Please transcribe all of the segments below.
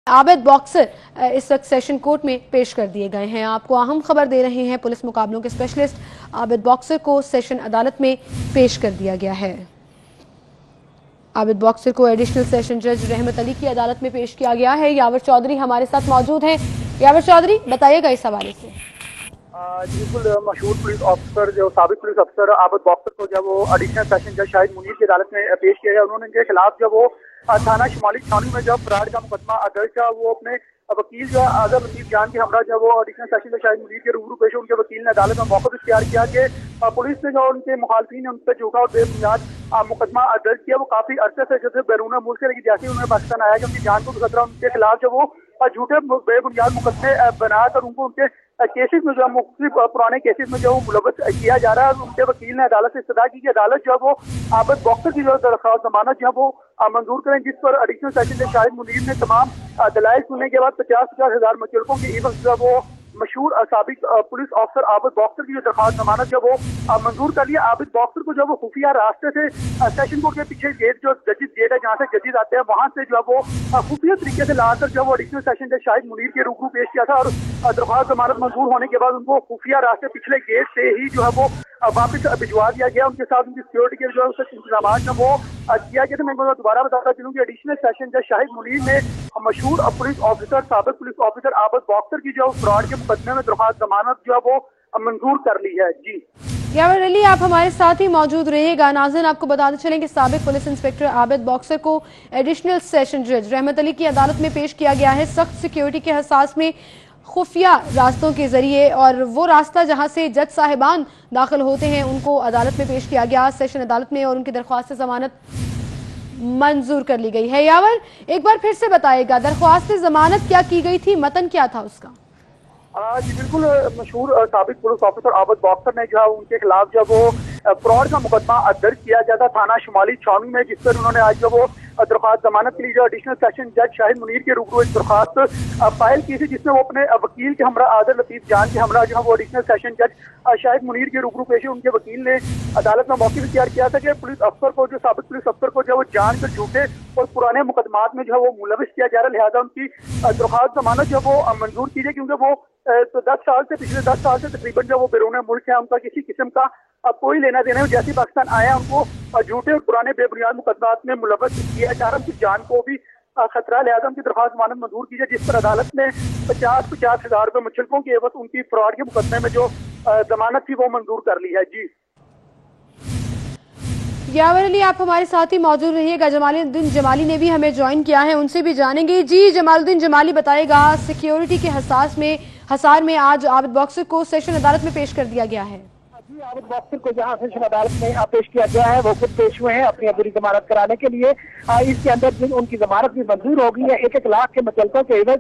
Abid boxer इस वक्त session court में पेश कर दिए गए हैं। आपको अहम खबर दे रहे हैं, पुलिस मुकाबलों के स्पेशलिस्ट आबिद बॉक्सर को सेशन अदालत में पेश कर दिया गया है। आबिद बॉक्सर को एडिशनल सेशन जज रहमत अली की अदालत में पेश किया गया है। यावर चौधरी हमारे साथ मौजूद हैं। यावर चौधरी, बताइएगा इस हवाले से। बिल्कुल, मशहूर पुलिस ऑफिसर जो साबिक पुलिस अफसर आबिद बॉक्सर को जब वो एडिशनल सेशन जज शाहिद मुनीर की अदालत में पेश किया गया, उन्होंने इनके खिलाफ जब वो थाना शुमाली छानू में जब फरार का मुकदमा दर्ज था, वो अपने वकील जो आजम लतीफ जान के हमरा जब वो एडिशनल सेशन जज शाहिद मुनीर के रूबरू पेश, उनके वकील ने अदालत में मौका इख्तियार किया कि पुलिस ने जो उनके मुखालफिन ने उन पर झूठा और बेबुनियाद मुकदमा दर्ज किया। वो काफी अरसे से जैसे बैरून मुल्क से, लेकिन जैसे उन्होंने पाकिस्तान आया कि उनकी जान को खतरा, उनके खिलाफ जब वो झूठे बेबुनियाद मुकदमे बनाकर उनको उनके केसेस में जो मुख्तलिफ पुराने केसेस में जो मुलव्वस किया जा रहा है, उनके वकील ने अदालत से इस्तदा की कि अदालत जो है वो आबिद बॉक्सर की जो दरख्वास्त जमानत जो है वो मंजूर करें, जिस पर एडिशनल सेशन जज शाहिद मुनीर ने तमाम दलाइल सुनने के बाद 50,000 मुचलकों की एवज जो वो मशहूर साबिक पुलिस ऑफिसर आबिद बॉक्सर की जो दरख्वास्त जमानत जब वो मंजूर कर लिया। आबिद बॉक्सर को जब वो खुफिया रास्ते से सेशन कोर्ट के पीछे गेट जो जजिस गेट है जहाँ से जजिस आते हैं, वहाँ से जो है वो खुफिया तरीके से लाकर जो वो एडिशनल सेशन जज शाहिद मुनीर के रूबरू पेश किया था, और दरख्वास्त जमानत मंजूर होने के बाद उनको खुफिया रास्ते पिछले गेट से ही जो है वो वापस भिजवा दिया गया। उनके साथ उनकी सिक्योरिटी के जो इंतजाम जो वो किया गया था। मैं दोबारा बताता चलूँ कि एडिशनल सेशन जज शाहिद मुनीर ने मशहूर पुलिस ऑफिसर साबिक पुलिस ऑफिसर आबिद बॉक्सर की जो फ्रॉड के मुकदमे में दरख्वास्त जमानत जो है वो मंजूर कर ली है। जी यावर अली, आप हमारे साथ ही मौजूद रहिएगा। नाज़रीन, आपको बताते चलें कि साबिक पुलिस इंस्पेक्टर आबिद बॉक्सर को एडिशनल सेशन जज रहमत अली की अदालत में पेश किया गया है। सख्त सिक्योरिटी के हसास में खुफिया रास्तों के जरिए, और वो रास्ता जहां से जज साहिबान दाखिल होते हैं, उनको अदालत में पेश किया गया सेशन अदालत में, और उनकी दरख्वास्त जमानत मंजूर कर ली गई है। यावर, एक बार फिर से बताएगा, दरख्वास्त जमानत क्या की गई थी, मतन क्या था उसका? जी बिल्कुल, मशहूर साबिक पुलिस ऑफिसर आबिद बॉक्सर ने जो है उनके खिलाफ जब वो फ्रॉड का मुकदमा दर्ज किया गया था थाना शुमाली छानू में, जिस पर उन्होंने आज जो वो दरख्वास्त जमानत के लिए जो एडिशनल सेशन जज शाहिद मुनीर के रूबरू एक दरख्वास्त फाइल की थी, जिसमें वो अपने वकील के हमरा आजम लतीफ जान के हमरा जो है वो एडिशनल सेशन जज शाहिद मुनीर के रूबरू पेश, उनके वकील ने अदालत में मौके इख्तियार किया था कि पुलिस अफसर को जो साबिक पुलिस अफसर को जो वो जान कर झूठे और पुराने मुकदमात में जो है वो मुलविस किया जा रहा है, लिहाजा उनकी दरख्वास्त जमानत जो वो मंजूर की जाए, क्योंकि वो तो 10 साल से पिछले 10 साल से तकरीबन जो वो बैरून मुल्क है, उनका किसी किस्म का कोई लेना देना है। जैसे पाकिस्तान आया, उनको झूठे और पुराने बेबुनियाद मुकदमात में मुलव्वस किया जा रहा है, उनकी जान को भी खतरा, लिहाजा उनकी दरख्वास्त जमानत मंजूर की जाए, जिस पर अदालत ने 50,000 रुपये मुचलकों की एवज उनकी फ्रॉड के मुकदमे में जो जमानत थी वो मंजूर कर ली है। जी यावर अली, आप हमारे साथ ही मौजूद रहिएगा। जमालुद्दीन जमाली ने भी हमें ज्वाइन किया है, उनसे भी जानेंगे। जी जमालुद्दीन जमाली, बताएगा, सिक्योरिटी के हसार में आज आबिद बॉक्सर को सेशन अदालत में पेश कर दिया गया है। जी, आबिद बॉक्सर को जहां सेशन अदालत में पेश किया गया है, वो खुद पेश हुए हैं अपनी अबूरी जमानत कराने के लिए। इसके अंदर उनकी जमानत भी मंजूर हो गई है। 1-1 लाख के मुचलकों के एवज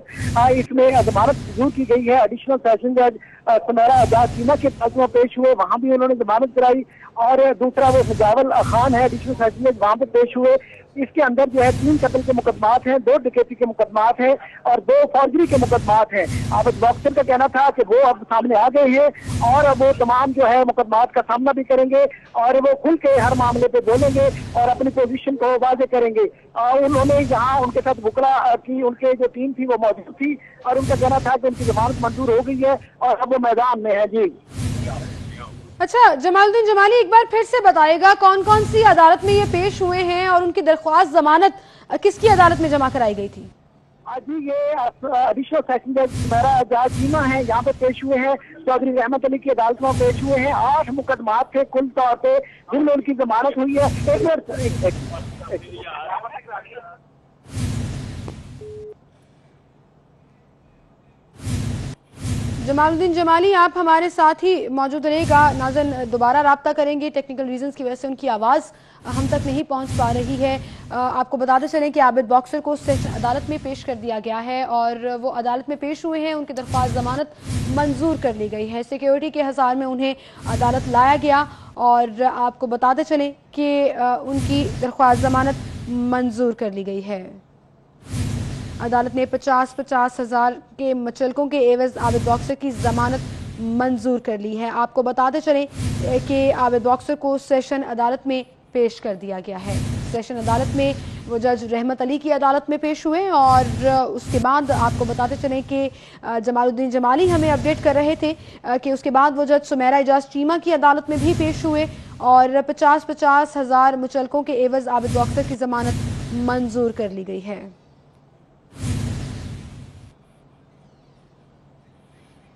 इसमें जमानत मंजूर की गई है। एडिशनल सेशन जज सुमेरा एजाज चीमा के पास में पेश हुए, वहां भी उन्होंने जमानत कराई, और दूसरा वो सजावल खान है एडिशनल सेशन जज, वहां पे पेश हुए। इसके अंदर जो है 3 कत्ल के मुकदमात हैं, 2 डकैती के मुकदमात हैं और 2 फौजरी के मुकदमात हैं। आबिद बॉक्सर का कहना था कि वो अब सामने आ गए हैं और वो तमाम जो है मुकदमात का सामना भी करेंगे, और वो खुल के हर मामले पे बोलेंगे और अपनी पोजीशन को वाजे करेंगे। उन्होंने यहाँ उनके साथ बुकरा की उनके जो टीम थी वो मौजूद थी, और उनका कहना था कि उनकी जमानत मंजूर हो गई है और अब वो मैदान में है। जी अच्छा जमालुद्दीन जमाली, एक बार फिर से बताएगा, कौन कौन सी अदालत में ये पेश हुए हैं और उनकी दरख्वास्त जमानत किसकी अदालत में जमा कराई गई थी? जी, ये एडिशनल सेशन जज सुमेरा एजाज चीमा है, यहाँ पे पेश हुए हैं। चौधरी रहमत अली की अदालत में पेश हुए हैं। 8 मुकदमात थे कुल तौर पे जिनमें उनकी जमानत हुई है। जमालुद्दीन जमाली, आप हमारे साथ ही मौजूद रहेगा। नाज़रीन, दोबारा राब्ता करेंगे, टेक्निकल रीजंस की वजह से उनकी आवाज़ हम तक नहीं पहुंच पा रही है। आपको बताते चलें कि आबिद बॉक्सर को सेशन अदालत में पेश कर दिया गया है, और वो अदालत में पेश हुए हैं। उनकी दरख्वास्त जमानत मंजूर कर ली गई है। सिक्योरिटी के हसार में उन्हें अदालत लाया गया, और आपको बताते चलें कि उनकी दरख्वास्त जमानत मंजूर कर ली गई है। अदालत ने 50,000 के मुचलकों के एवज आबिद बॉक्सर की जमानत मंजूर कर ली है। आपको बताते चलें कि आबिद बॉक्सर को सेशन अदालत में पेश कर दिया गया है। सेशन अदालत में वो जज रहमत अली की अदालत में पेश हुए और उसके बाद आपको बताते चलें कि जमालुद्दीन जमाली हमें अपडेट कर रहे थे कि उसके बाद वो जज सुमेरा एजाज चीमा की अदालत में भी पेश हुए और 50-50 हज़ार मुचलकों के एवज आबिद बॉक्सर की जमानत मंजूर कर ली गई है।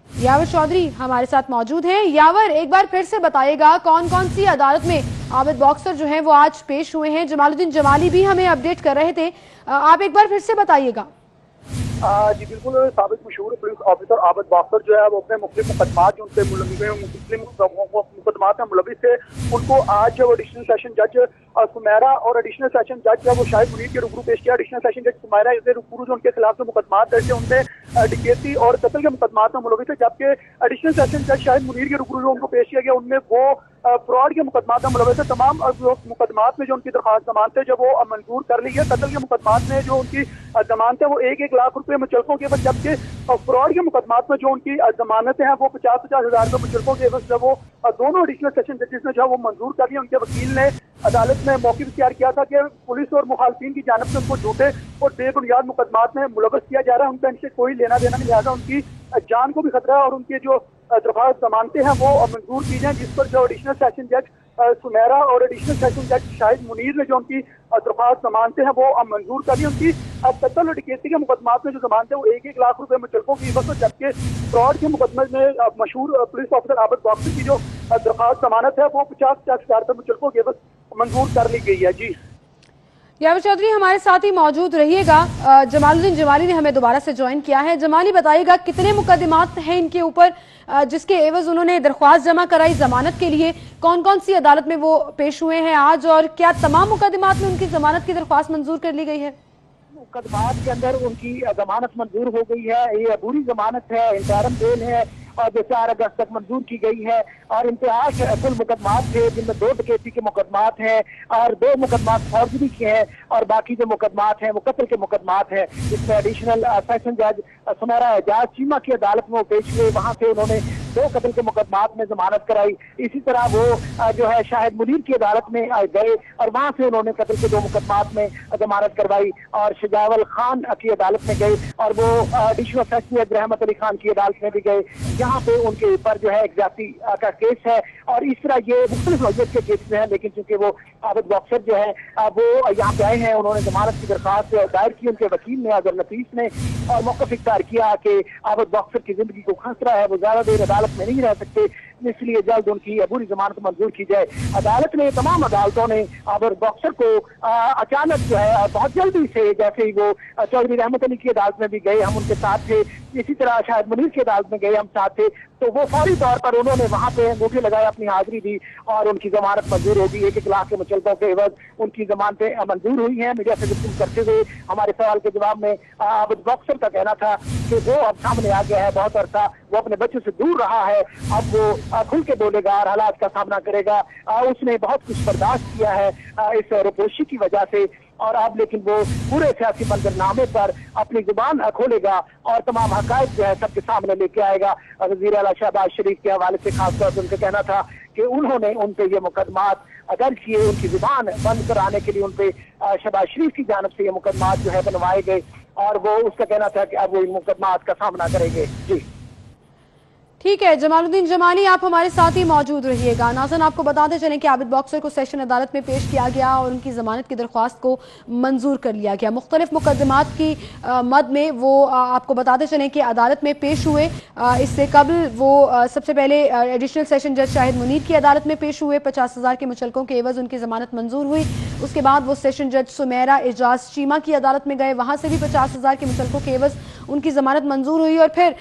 यावर चौधरी हमारे साथ मौजूद हैं। यावर, एक बार फिर से बताइएगा कौन कौन सी अदालत में आबिद बॉक्सर जो हैं वो आज पेश हुए हैं। जमालुद्दीन जमाली भी हमें अपडेट कर रहे थे, आप एक बार फिर से बताइएगा। जी बिल्कुल, साबिक मशहूर पुलिस ऑफिसर आबिद बॉक्सर जो है वो अपने मुख्तलिफ मुकदमात जो उनसे मुकदमात में मुलविस थे, उनको आज जब एडिशनल सेशन जज सुमेरा और एडिशनल सेशन जज जब वो शाहिद मुनीर के रूबरू पेश किया। एडिशनल सेशन जज सुमेरा के रूबरू जो उनके खिलाफ जो मुकदमात दर्ज थे उनमें डकैती और कत्ल के मुकदमात में मुलविस थे, जबकि एडिशनल सेशन जज शाहिद मुनीर के रूबरू जो उनको पेश किया गया उनमें वो फ्रॉड के मुकदमात में मुलविस है। तमाम मुकदमात में जो उनकी दरख्वास्त जमानत है जब वो मंजूर कर ली है। कत्ल के मुकदमात में जो उनकी जमानत है वो 1-1 लाख रुपए मुचलकों के एवज, जबकि फ्रॉड के मुकदमात में जो उनकी जमानतें हैं वो 50-50 हज़ार रुपए मुचलकों के एवज जब वो दोनों एडिशनल सेशन जजेस ने जो वो मंजूर कर लिया। उनके वकील ने अदालत में मौक़िफ़ इख्तियार किया था कि पुलिस और मुखालफिन की जानिब से उनको झूठे और बेबुनियाद मुकदमात में मुलव्वस किया जा रहा है, उनका इनसे कोई लेना देना नहीं, लिहाजा उनकी जान को भी खतरा है और उनके जो दरख्वास्त जमानतें हैं वो मंजूर की जाएं। जिस पर जो एडिशनल सेशन जज सुमेरा और एडिशनल सेशन जज शाहिद मुनीर ने जो उनकी दरख्वास्त जमानतें हैं वो मंजूर कर ली। उनकी कत्ल और डकैती के मुकदमात में जो जमानतें वो 1-1 लाख रुपए मुचलकों की बस, जबकि फ्रॉड के मुकदमे में मशहूर पुलिस ऑफिसर आबिद बॉक्सर की जो दरख्वास्त जमानत है वो 50-50 हज़ार रुपए मुचलकों की बस मंजूर कर ली गई है। जी यावर चौधरी हमारे साथ ही मौजूद रहिएगा। जमालुद्दीन जमाली ने हमें दोबारा से ज्वाइन किया है। जमाली, बताइएगा कितने मुकदमात हैं इनके ऊपर जिसके एवज उन्होंने दरख्वास्त जमा कराई जमानत के लिए, कौन कौन सी अदालत में वो पेश हुए हैं आज, और क्या तमाम मुकदमात में उनकी जमानत की दरख्वास्त मंजूर कर ली गई है? मुकदमात के अंदर उनकी जमानत मंजूर हो गई है। ये अबूरी जमानत है, इंतरिम बेल है और जो 4 अगस्त तक मंजूर की गई है। और इंतहाश कुल मुकदमात थे जिनमें 2 डकैती के मुकदमात हैं और 2 मुकदमात फौजरी के हैं और बाकी जो मुकदमात हैं वो कत्ल के मुकदमात हैं। इसमें एडिशनल सेशन जज सुमेरा एजाज चीमा की अदालत में वो पेश हुए, वहाँ से उन्होंने 2 कत्ल के मुकदमात में जमानत कराई। इसी तरह वो जो है शाहिद मुनीर की अदालत में गए और वहाँ से उन्होंने कत्ल के 2 मुकदमात में जमानत करवाई और शजावल खान की अदालत में गए और वो एडिशनल सेशन जज रहमत अली खान की अदालत में भी गए, यहाँ पे उनके ऊपर जो है एग्जाती का केस है। और इस तरह ये मुख्तलिफ नौयत के केस हैं, लेकिन चूंकि वो आबिद बॉक्सर जो है वो यहाँ पे आए हैं, उन्होंने जमानत की दरख्वास्त दायर की। उनके वकील ने अजहर नफीस ने और मौक़िफ़ इख्तियार किया कि आबिद बॉक्सर की जिंदगी को खतरा है, वो ज्यादा देर अदालत में नहीं रह सकते, इसलिए जल्द उनकी अबूरी जमानत मंजूर की जाए। अदालत ने, तमाम अदालतों ने आबिद बॉक्सर को अचानक जो है बहुत जल्दी से, जैसे ही वो चौधरी रहमत अली की अदालत में भी गए हम उनके साथ थे, इसी तरह शाहिद मुनीर की अदालत में गए हम साथ थे, तो वो फौरी तौर पर उन्होंने वहाँ पे अंगूठे लगाए, अपनी हाजिरी दी और उनकी जमानत मंजूर होगी। 1-1 लाख के मुचलकों के एवज उनकी जमानतें मंजूर हुई हैं। मीडिया से गुफ्तगू करते हुए हमारे सवाल के जवाब में आबिद बॉक्सर का कहना था कि वो अब सामने आ गया है, बहुत अरसा वो अपने बच्चों से दूर रहा है, अब वो खुल के बोलेगा और हालात का सामना करेगा। उसने बहुत कुछ बर्दाश्त किया है इस रुपोशी की वजह से और अब लेकिन वो पूरे सियासी मंजरनामे पर अपनी जुबान खोलेगा और तमाम हकायक जो है सबके सामने लेके आएगा। वज़ीर आला शहबाज शरीफ के हवाले से खासतौर पर उनका कहना था कि उन्होंने उन पे ये मुकदमात दर्ज किए, उनकी जुबान बंद कराने के लिए उन पे शहबाज शरीफ की जानिब से ये मुकदमात जो है बनवाए गए और वो उसका कहना था कि अब वो इन मुकदमात का सामना करेंगे। जी ठीक है, जमालुद्दीन जमाली आप हमारे साथ ही मौजूद रहिएगा। नाज़रीन, आपको बताते चलें कि आबिद बॉक्सर को सेशन अदालत में पेश किया गया और उनकी जमानत की दरख्वास्त को मंजूर कर लिया गया। मुख्तलिफ मुकदमात की मद में वो आपको बताते चलें कि अदालत में पेश हुए। इससे कबल वो सबसे पहले एडिशनल सेशन जज शाहिद मुनीर की अदालत में पेश हुए, 50,000 के मुचलकों के एवज उनकी जमानत मंजूर हुई। उसके बाद वो सेशन जज सुमेरा एजाज चीमा की अदालत में गए, वहाँ से भी 50,000 के मुचलकों के एवज उनकी जमानत मंजूर हुई और फिर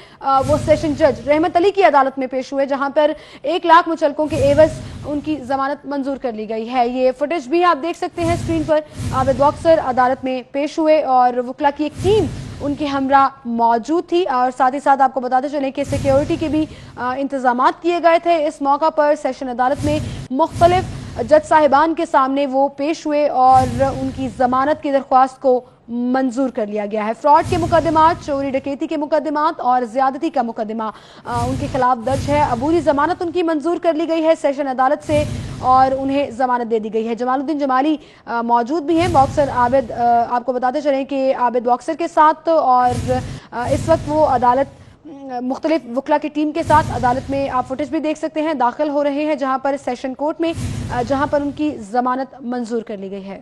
वो सेशन जज रहमत अली की अदालत में पेश हुए, जहां पर 1 लाख मुचलकों के एवज उनकी जमानत मंजूर कर ली गई है। ये फुटेज भी आप देख सकते हैं स्क्रीन पर। आबिद बॉक्सर अदालत में पेश हुए और वकला की एक टीम उनके हमरा मौजूद थी और साथ ही साथ आपको बताते चलें कि सिक्योरिटी के भी इंतजाम किए गए थे। इस मौका पर सेशन अदालत में मुख्तलिफ जज साहिबान के सामने वो पेश हुए और उनकी जमानत की दरख्वास्त को मंजूर कर लिया गया है। फ्रॉड के मुकदमात, चोरी डकैती के मुकदमात और ज्यादती का मुकदमा उनके खिलाफ दर्ज है। अबूरी जमानत उनकी मंजूर कर ली गई है सेशन अदालत से और उन्हें जमानत दे दी गई है। जमालुद्दीन जमाली मौजूद भी हैं। बॉक्सर आबिद, आपको बताते चलें कि आबिद बॉक्सर के साथ, और इस वक्त वो अदालत मुख्तलिफ वकला की टीम के साथ अदालत में आप फुटेज भी देख सकते हैं दाखिल हो रहे हैं, जहां पर सेशन कोर्ट में जहां पर उनकी जमानत मंजूर कर ली गई है।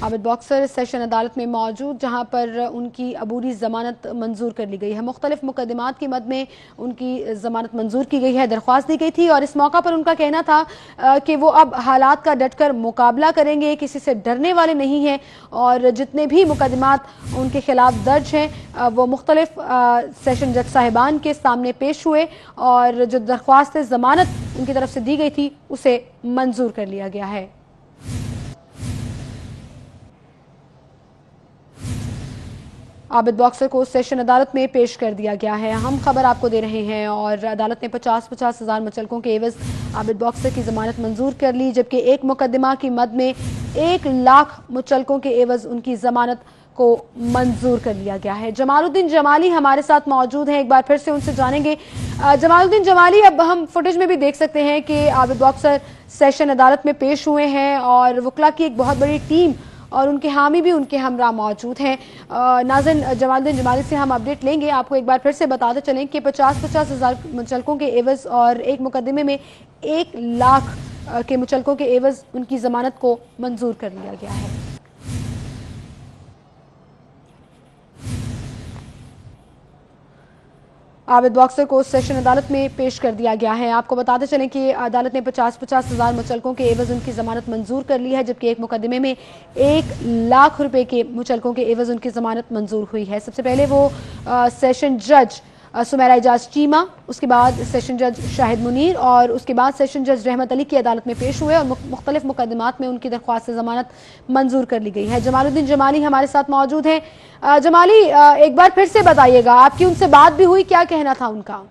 आबिद बॉक्सर सेशन अदालत में मौजूद, जहां पर उनकी अबूरी जमानत मंजूर कर ली गई है। मुख्तलिफ मुकदमात की मद में उनकी जमानत मंजूर की गई है, दरख्वास्त दी गई थी, और इस मौका पर उनका कहना था कि वो अब हालात का डटकर मुकाबला करेंगे, किसी से डरने वाले नहीं हैं, और जितने भी मुकदमात उनके खिलाफ दर्ज हैं वो मुख्तलिफ सेशन जज साहिबान के सामने पेश हुए, और जो दरख्वास्त जमानत उनकी तरफ से दी गई थी उसे मंजूर कर लिया गया है। आबिद बॉक्सर को सेशन अदालत में पेश कर दिया गया है। हम खबर आपको दे रहे हैं, और अदालत ने 50-50 हज़ार मुचलकों के एवज आबिद बॉक्सर की जमानत मंजूर कर ली, जबकि एक मुकदमा की मद में 1 लाख मुचलकों के एवज उनकी जमानत को मंजूर कर लिया गया है। जमालुद्दीन जमाली हमारे साथ मौजूद हैं, एक बार फिर से उनसे जानेंगे। जमालुद्दीन जमाली, अब हम फुटेज में भी देख सकते हैं कि आबिद बॉक्सर सेशन अदालत में पेश हुए हैं, और वकला की एक बहुत बड़ी टीम और उनके हामी भी उनके हमरा मौजूद हैं। नाज़रीन, जमालुद्दीन जमाली से हम अपडेट लेंगे। आपको एक बार फिर से बताते चलें कि 50-50 हज़ार मुचलकों के एवज और एक मुकदमे में 1 लाख के मुचलकों के एवज उनकी जमानत को मंजूर कर लिया गया है। आबिद बॉक्सर को सेशन अदालत में पेश कर दिया गया है। आपको बताते चलें कि अदालत ने 50-50 हज़ार मुचलकों के एवज उनकी जमानत मंजूर कर ली है, जबकि एक मुकदमे में 1 लाख रुपए के मुचलकों के एवज उनकी जमानत मंजूर हुई है। सबसे पहले वो सेशन जज सुमेरा एजाज चीमा, उसके बाद सेशन जज शाहिद मुनीर, और उसके बाद सेशन जज रहमत अली की अदालत में पेश हुए, और मुख्तलिफ मुकदमात में उनकी दरख्वास्त से जमानत मंजूर कर ली गई है। जमालुद्दीन जमाली हमारे साथ मौजूद हैं। जमाली, एक बार फिर से बताइएगा, आपकी उनसे बात भी हुई, क्या कहना था उनका?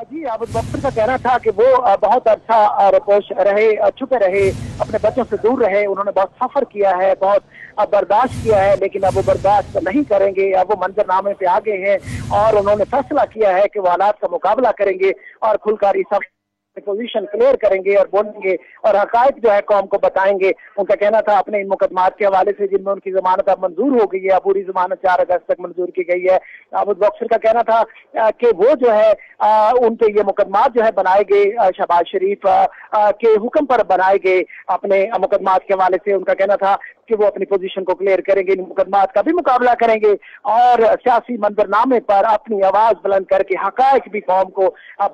जी, आबिद बॉक्सर का कहना था कि वो बहुत अच्छा रपोश रहे, छुपे रहे, अपने बच्चों से दूर रहे। उन्होंने बहुत सफर किया है, बहुत बर्दाश्त किया है, लेकिन अब वो बर्दाश्त नहीं करेंगे। अब वो मंजरनामे पे आ गए हैं, और उन्होंने फैसला किया है कि वो हालात का मुकाबला करेंगे और खुलकर सब पोजीशन क्लियर करेंगे और बोलेंगे, और हकायक जो है कौम को बताएंगे। उनका कहना था अपने इन मुकदमात के हवाले से जिनमें उनकी जमानत अब मंजूर हो गई है, पूरी जमानत 4 अगस्त तक मंजूर की गई है। आबिद बॉक्सर का कहना था कि वो जो है उनके ये मुकदमात जो है बनाए गए शहबाज शरीफ के हुक्म पर बनाए गए अपने मुकदमात के हवाले से। उनका कहना था कि वो अपनी पोजीशन को क्लियर करेंगे, इन मुकदमात का भी मुकाबला करेंगे, और सियासी मंजरनामे पर अपनी आवाज बुलंद करके हकायक भी कौम को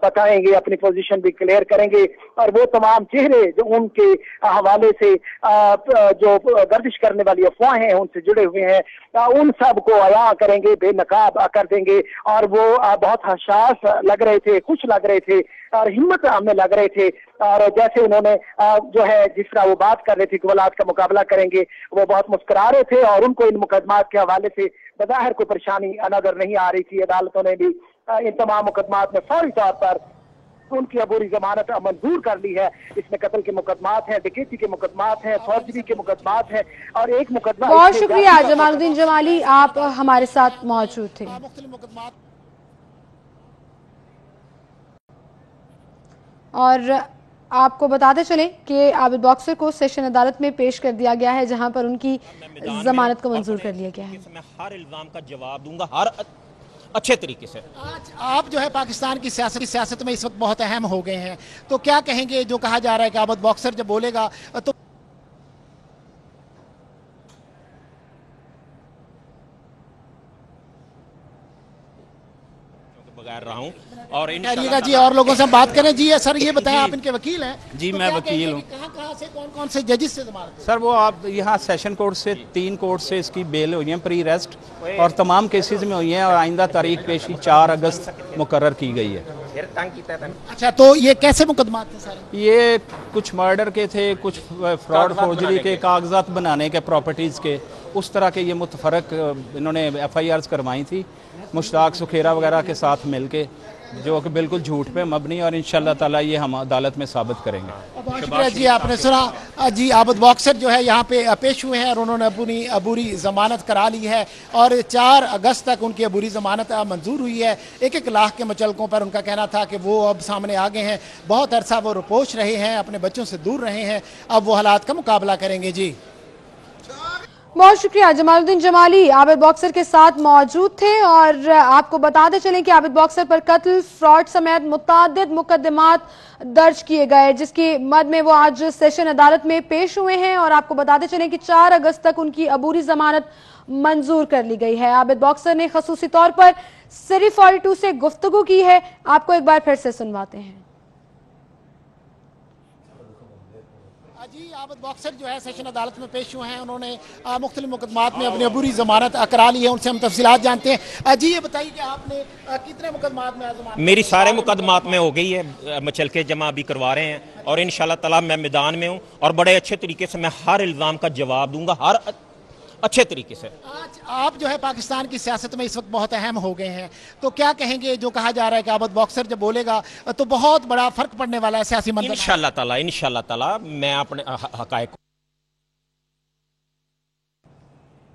बताएंगे, अपनी पोजीशन भी क्लियर करेंगे, और वो तमाम चेहरे जो उनके हवाले से जो गर्दिश करने वाली अफवाहें हैं उनसे जुड़े हुए हैं, उन सब को अया करेंगे, बेनकाब कर देंगे। और वो बहुत हसास लग रहे थे, खुश लग रहे थे, और हिम्मत हमें लग रहे थे, और जैसे उन्होंने जो है जिस तरह वो बात कर रहे थे कि हालात का मुकाबला करेंगे, वो बहुत मुस्कुरा रहे थे, और उनको इन मुकदमात के हवाले से बज़ाहिर कोई परेशानी नजर नहीं आ रही थी। अदालतों ने भी इन तमाम मुकदमात में फौरी तौर पर उनकी अबूरी जमानत मंजूर कर ली है। इसमें कत्ल के मुकदमात हैं, डकैती के मुकदमात हैं, फौजरी के मुकदमात हैं, और एक मुकदमा। बहुत शुक्रिया जमालुद्दीन जमाली, आप हमारे साथ मौजूद थे। और आपको बताते चलें कि आबिद बॉक्सर को सेशन अदालत में पेश कर दिया गया है, जहां पर उनकी जमानत को मंजूर कर लिया गया है। मैं हर इल्जाम का जवाब दूंगा, हर अच्छे तरीके से। आज आप जो है पाकिस्तान की सियासत में इस वक्त बहुत अहम हो गए हैं, तो क्या कहेंगे? जो कहा जा रहा है कि आबिद बॉक्सर जब बोलेगा तो बगैर रहा हूँ, और कहिएगा जी, और लोगों से हम बात करें। जी सर, ये बताएं, आप इनके वकील हैं। जी, तो मैं क्या वकील हूँ। कहाँ से कौन से जजिस से जमानत? सर, वो आप यहाँ सेशन कोर्ट से 3 कोर्ट से इसकी बेल हुई है, प्री रेस्ट, और तमाम केसेस में हुई हैं, और आइंदा तारीख पेशी 4 अगस्त मुकर्रर की गई है। अच्छा, तो ये कैसे मुकदमात थे सारे? ये कुछ मर्डर के थे, कुछ फ्रॉड फोर्जरी के, कागजात बनाने के प्रॉपर्टीज़ के, उस तरह के ये मुतफरक इन्होंने FIRs करवाई थी मुश्ताक सुखेरा वगैरह के साथ मिलके, जो कि बिल्कुल झूठ पे मबनी, और इंशाल्लाह ताला ये हम अदालत में साबित करेंगे। बहुत शुक्रिया जी, आपने सुना जी। आबिद बॉक्सर जो है यहाँ पे पेश हुए हैं और उन्होंने अपनी अबूरी जमानत करा ली है और 4 अगस्त तक उनकी अबूरी जमानत मंजूर हुई है। 1-1 लाख के मुचलकों पर उनका कहना था कि वो अब सामने आ गए हैं, बहुत अरसा वो रुपोश रहे हैं, अपने बच्चों से दूर रहे हैं, अब वो हालात का मुकाबला करेंगे जी। बहुत शुक्रिया। जमालुद्दीन जमाली आबिद बॉक्सर के साथ मौजूद थे और आपको बताते चलें कि आबिद बॉक्सर पर कत्ल, फ्रॉड समेत मुतादिद मुकदमात दर्ज किए गए, जिसकी मद में वो आज सेशन अदालत में पेश हुए हैं और आपको बताते चलें कि 4 अगस्त तक उनकी अबूरी जमानत मंजूर कर ली गई है। आबिद बॉक्सर ने खसूसी तौर पर सिरी 42 से गुफ्तगू की है, आपको एक बार फिर से सुनवाते हैं। जी, आबिद बॉक्सर जो है सेशन अदालत में पेश हुए हैं, उन्होंने मुख्तलिफ मुकदमात में अपनी अबूरी जमानत करा ली है, उनसे हम तफसीलात जानते हैं। जी, ये बताइए कि आपने कितने मुकदमात में जमानत? मेरी सारे मुकदमात में हो गई है, मचलके जमा अभी करवा रहे हैं और इंशाल्लाह ताला मैं मैदान में हूँ और बड़े अच्छे तरीके से मैं हर इल्ज़ाम का जवाब दूंगा, हर अच्छे तरीके से। आज आप जो है पाकिस्तान की सियासत में इस वक्त बहुत अहम हो गए हैं, तो क्या कहेंगे जो कहा जा रहा है कि आबिद बॉक्सर जब बोलेगा तो बहुत बड़ा फर्क पड़ने वाला है सियासी मंजर? इंशाल्लाह ताला मैं अपने हकायक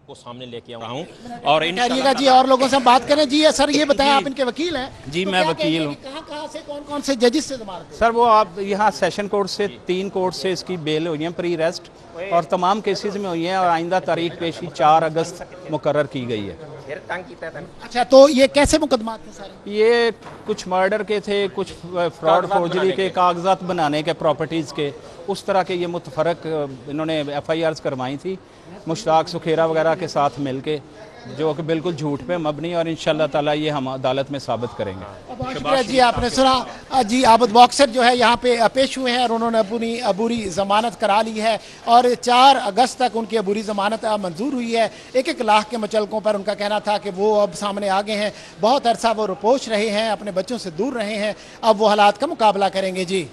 को सामने लेके आ रहा हूँ और इंशाल्लाह जी। और लोगों से हम बात करें जी। सर ये बताएं, आप इनके वकील हैं? जी, मैं वकील हूँ। कहाँ से कौन से जजेस से जमानत? सर वो आप यहाँ सेशन कोर्ट से 3 कोर्ट से इसकी बेल हुई है, प्री अरेस्ट, और तमाम केसेस में हुई है और आइंदा तारीख पेशी 4 अगस्त मुकर्रर की गई है। अच्छा, तो ये कैसे मुकदमात थे सारे? ये कुछ मर्डर के थे, कुछ फ्रॉड फोर्जरी के, कागजात बनाने के, प्रॉपर्टीज़ के, उस तरह के ये मुतफरक इन्होंने FIRs करवाई थी मुश्ताक सुखेरा वगैरह के साथ मिलके, जो कि बिल्कुल झूठ पे मबनी, और इंशाल्लाह ताला ये हम अदालत में साबित करेंगे। बहुत शुक्रिया जी, आपने सुना जी। आबिद बॉक्सर जो है यहाँ पे पेश हुए हैं और उन्होंने अपनी अबूरी जमानत करा ली है और 4 अगस्त तक उनकी अबूरी जमानत मंजूर हुई है। 1-1 लाख के मुचलकों पर उनका कहना था कि वो अब सामने आ गए हैं, बहुत अरसा वो रुपोश रहे हैं, अपने बच्चों से दूर रहे हैं, अब वो हालात का मुकाबला करेंगे जी।